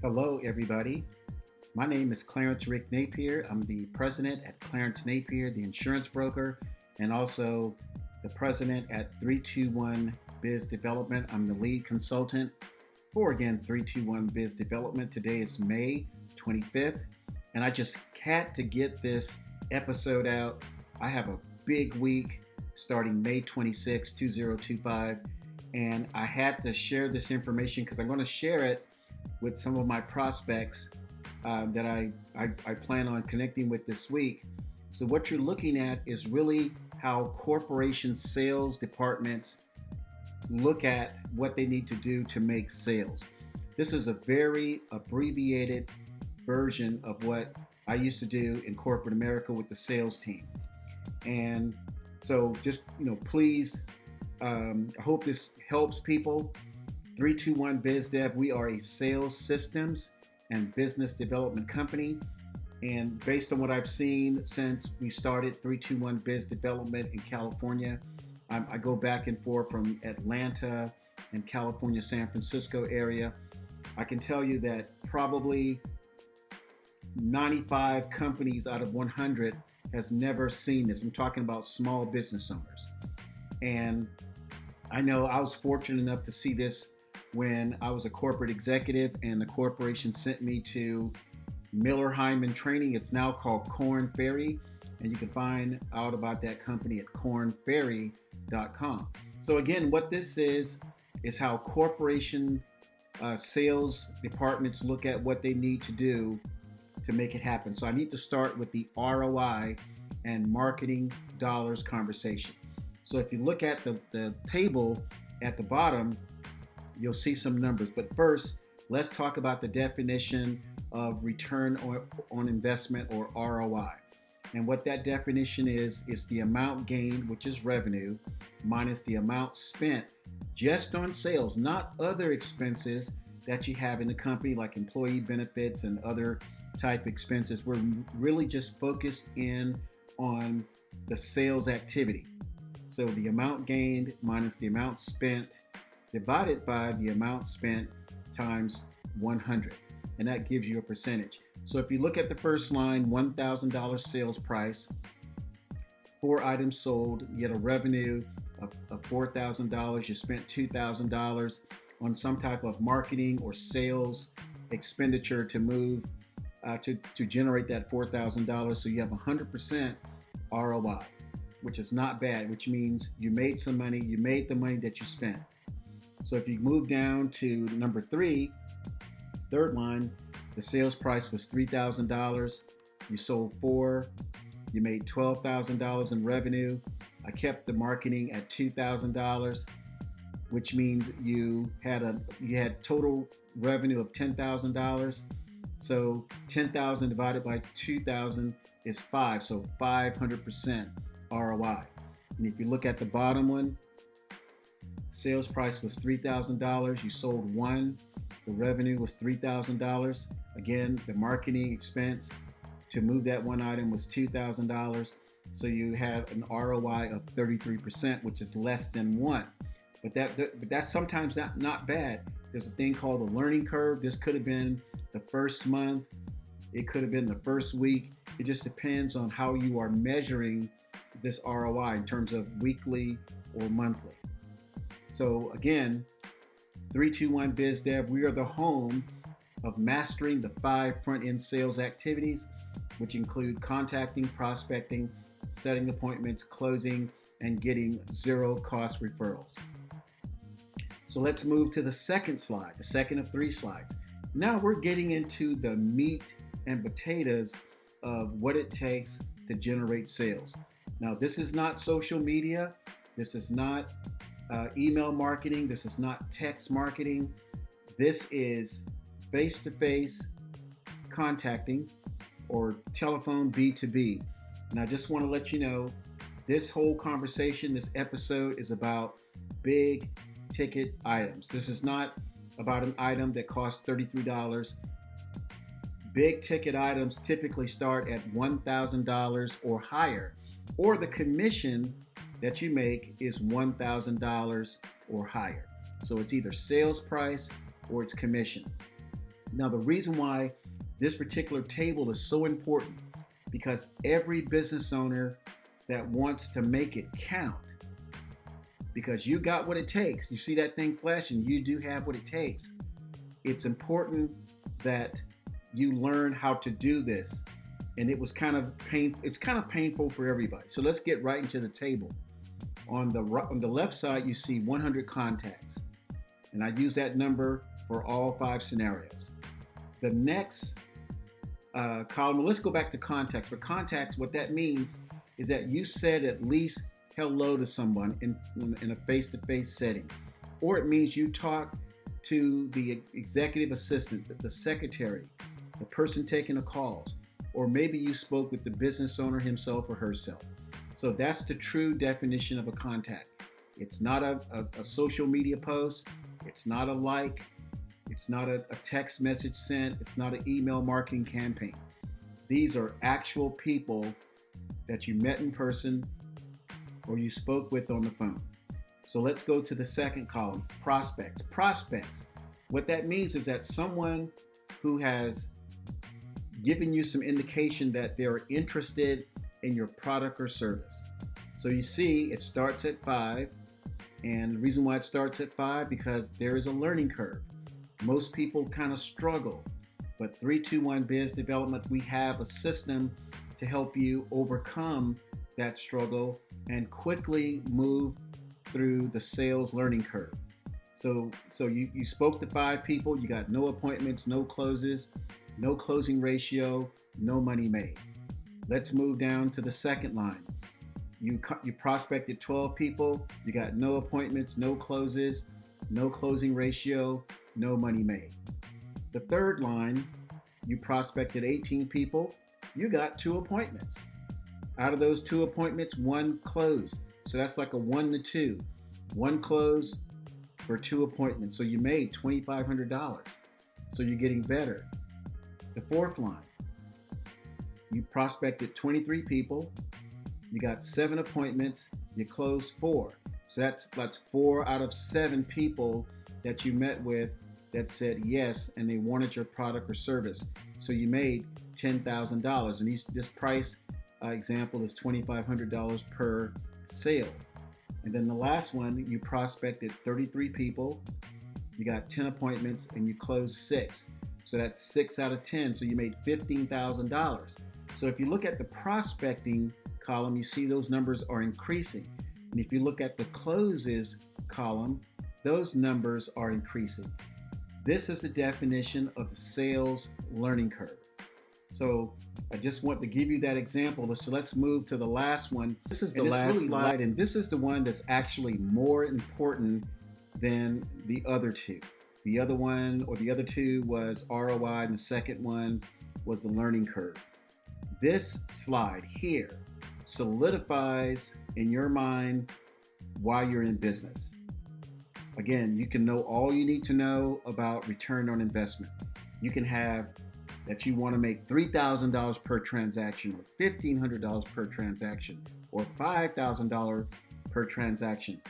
Hello, everybody. My name is Clarence Rick Napier. I'm the president at Clarence Napier, the insurance broker, and also the president at 321 Biz Development. I'm the lead consultant for, again, 321 Biz Development. Today is May 25th, and I just had to get this episode out. I have a big week starting May 26, 2025, and I had to share this information because I'm going to share it with some of my prospects that I plan on connecting with this week. So, what you're looking at is really how corporation sales departments look at what they need to do to make sales. This is a very abbreviated version of what I used to do in corporate America with the sales team. And so, just please, I hope this helps people. 321 BizDev, we are a sales systems and business development company. And based on what I've seen since we started 321 Biz Development in California, I go back and forth from Atlanta and California, San Francisco area. I can tell you that probably 95 companies out of 100 has never seen this. I'm talking about small business owners. And I know I was fortunate enough to see this when I was a corporate executive and the corporation sent me to Miller Heiman Training. It's now called Korn Ferry, and you can find out about that company at kornferry.com. So again, what this is how corporation sales departments look at what they need to do to make it happen. So I need to start with the ROI and marketing dollars conversation. So if you look at the table at the bottom, you'll see some numbers. But first, let's talk about the definition of return on investment, or ROI. And what that definition is the amount gained, which is revenue, minus the amount spent just on sales, not other expenses that you have in the company like employee benefits and other type expenses. We're really just focused in on the sales activity. So the amount gained minus the amount spent divided by the amount spent times 100, and that gives you a percentage. So if you look at the first line, $1,000 sales price, 4 items sold, you get a revenue of $4,000. You spent $2,000 on some type of marketing or sales expenditure to move to generate that $4,000. So you have 100% ROI, which is not bad, which means you made some money, you made the money that you spent. So if you move down to number 3, third line, the sales price was $3,000. You sold 4. You made $12,000 in revenue. I kept the marketing at $2,000, which means you had total revenue of $10,000. So 10,000 divided by 2,000 is 5. So 500% ROI. And if you look at the bottom one, sales price was $3,000. You sold 1. The revenue was $3,000. Again, the marketing expense to move that one item was $2,000. So you have an ROI of 33%, which is less than 1. But that's sometimes not bad. There's a thing called the learning curve. This could have been the first month. It could have been the first week. It just depends on how you are measuring this ROI in terms of weekly or monthly. So again, 321 BizDev, we are the home of mastering the 5 front-end sales activities, which include contacting, prospecting, setting appointments, closing, and getting zero-cost referrals. So let's move to the second slide, the second of 3 slides. Now we're getting into the meat and potatoes of what it takes to generate sales. Now, this is not social media. This is not email marketing. This is not text marketing. This is face-to-face contacting or telephone B2B. And I just want to let you know, this whole conversation, this episode is about big ticket items. This is not about an item that costs $33. Big ticket items typically start at $1,000 or higher, or the commission that you make is $1,000 or higher. So it's either sales price or it's commission. Now, the reason why this particular table is so important, because every business owner that wants to make it count, because you got what it takes. You see that thing flashing, you do have what it takes. It's important that you learn how to do this. And it's kind of painful for everybody. So let's get right into the table. On the left side, you see 100 contacts. And I use that number for all 5 scenarios. The next column, let's go back to contacts. For contacts, what that means is that you said at least hello to someone in a face-to-face setting. Or it means you talk to the executive assistant, the secretary, the person taking the calls, or maybe you spoke with the business owner himself or herself. So that's the true definition of a contact. It's not a social media post. It's not a like. It's not a text message sent. It's not an email marketing campaign. These are actual people that you met in person or you spoke with on the phone. So let's go to the second column, prospects. Prospects, what that means is that someone who has given you some indication that they're interested in your product or service. So you see it starts at 5, and the reason why it starts at 5, because there is a learning curve. Most people kind of struggle, but 321 Biz Development, we have a system to help you overcome that struggle and quickly move through the sales learning curve. So you spoke to 5 people, you got no appointments, no closes, no closing ratio, no money made. Let's move down to the second line. You prospected 12 people, you got no appointments, no closes, no closing ratio, no money made. The third line, you prospected 18 people, you got 2 appointments. Out of those 2 appointments, 1 closed. So that's like a 1 to 2. 1 close for 2 appointments. So you made $2,500. So you're getting better. The fourth line, you prospected 23 people, you got 7 appointments, you closed 4. So that's 4 out of 7 people that you met with that said yes and they wanted your product or service. So you made $10,000. And this price example is $2,500 per sale. And then the last one, you prospected 33 people, you got 10 appointments, and you closed 6. So that's 6 out of 10. So you made $15,000. So if you look at the prospecting column, you see those numbers are increasing. And if you look at the closes column, those numbers are increasing. This is the definition of the sales learning curve. So I just want to give you that example. So let's move to the last one. This is the last slide, and this is the one that's actually more important than the other 2. The other one, or the other 2, was ROI, and the second one was the learning curve. This slide here solidifies in your mind why you're in business. Again, you can know all you need to know about return on investment. You can have that you want to make $3,000 per transaction, or $1,500 per transaction, or $5,000 per transaction.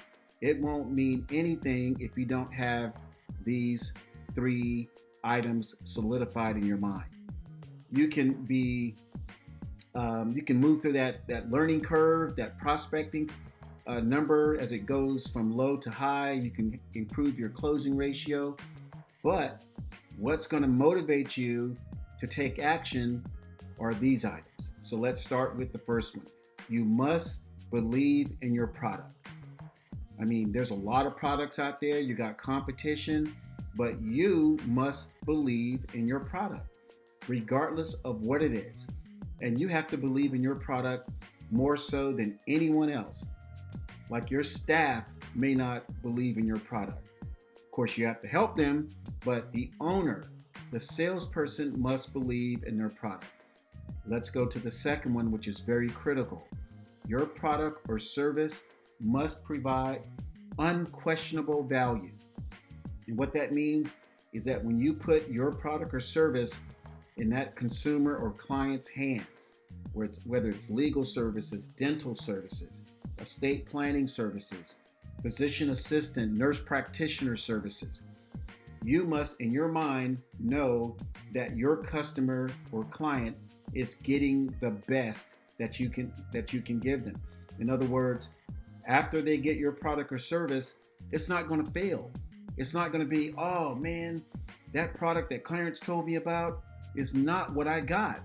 It won't mean anything if you don't have these 3 items solidified in your mind. You can move through that learning curve, that prospecting number as it goes from low to high. You can improve your closing ratio, but what's going to motivate you to take action are these items. So let's start with the first one. You must believe in your product. I mean, there's a lot of products out there. You got competition, but you must believe in your product, regardless of what it is. And you have to believe in your product more so than anyone else. Like your staff may not believe in your product. Of course, you have to help them, but the owner, the salesperson, must believe in their product. Let's go to the second one, which is very critical. Your product or service must provide unquestionable value. And what that means is that when you put your product or service in that consumer or client's hands, whether it's legal services, dental services, estate planning services, physician assistant, nurse practitioner services, You must, in your mind, know that your customer or client is getting the best that you can give them. In other words, after they get your product or service, it's not going to fail. It's not going to be, oh man, that product that Clarence told me about is not what I got.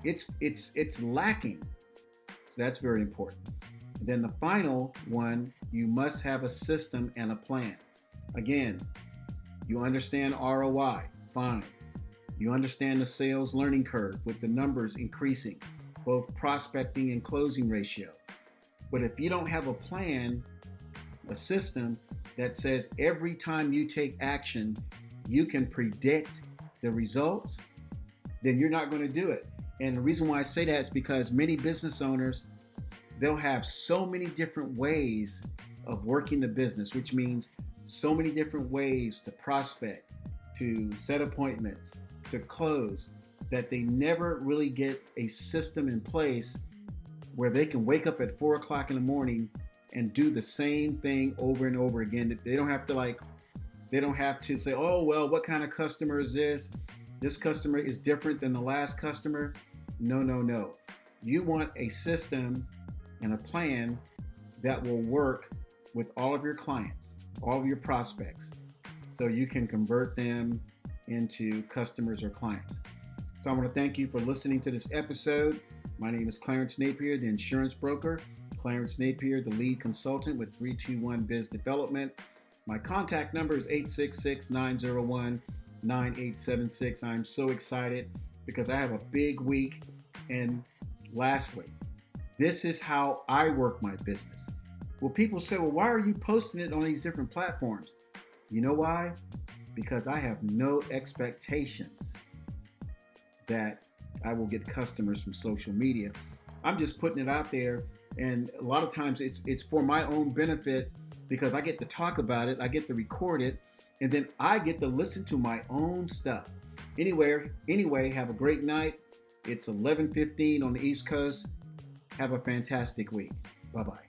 It's lacking. So that's very important. And then the final one, you must have a system and a plan. Again, you understand ROI, fine. You understand the sales learning curve with the numbers increasing, both prospecting and closing ratio. But if you don't have a plan, a system that says every time you take action, you can predict the results, then you're not going to do it. And the reason why I say that is because many business owners, they'll have so many different ways of working the business, which means so many different ways to prospect, to set appointments, to close, that they never really get a system in place where they can wake up at 4 o'clock in the morning and do the same thing over and over again. They don't have to say, oh, well, what kind of customer is this? This customer is different than the last customer. No. You want a system and a plan that will work with all of your clients, all of your prospects, so you can convert them into customers or clients. So I want to thank you for listening to this episode. My name is Clarence Napier, the insurance broker. Clarence Napier, the lead consultant with 321 Biz Development. My contact number is 866-901-9876. I'm so excited because I have a big week. And lastly, this is how I work my business. Well, people say, well, why are you posting it on these different platforms? You know why? Because I have no expectations that I will get customers from social media. I'm just putting it out there, and a lot of times it's for my own benefit because I get to talk about it, I get to record it, and then I get to listen to my own stuff. Anyway, have a great night. It's 11:15 on the East Coast. Have a fantastic week. Bye-bye.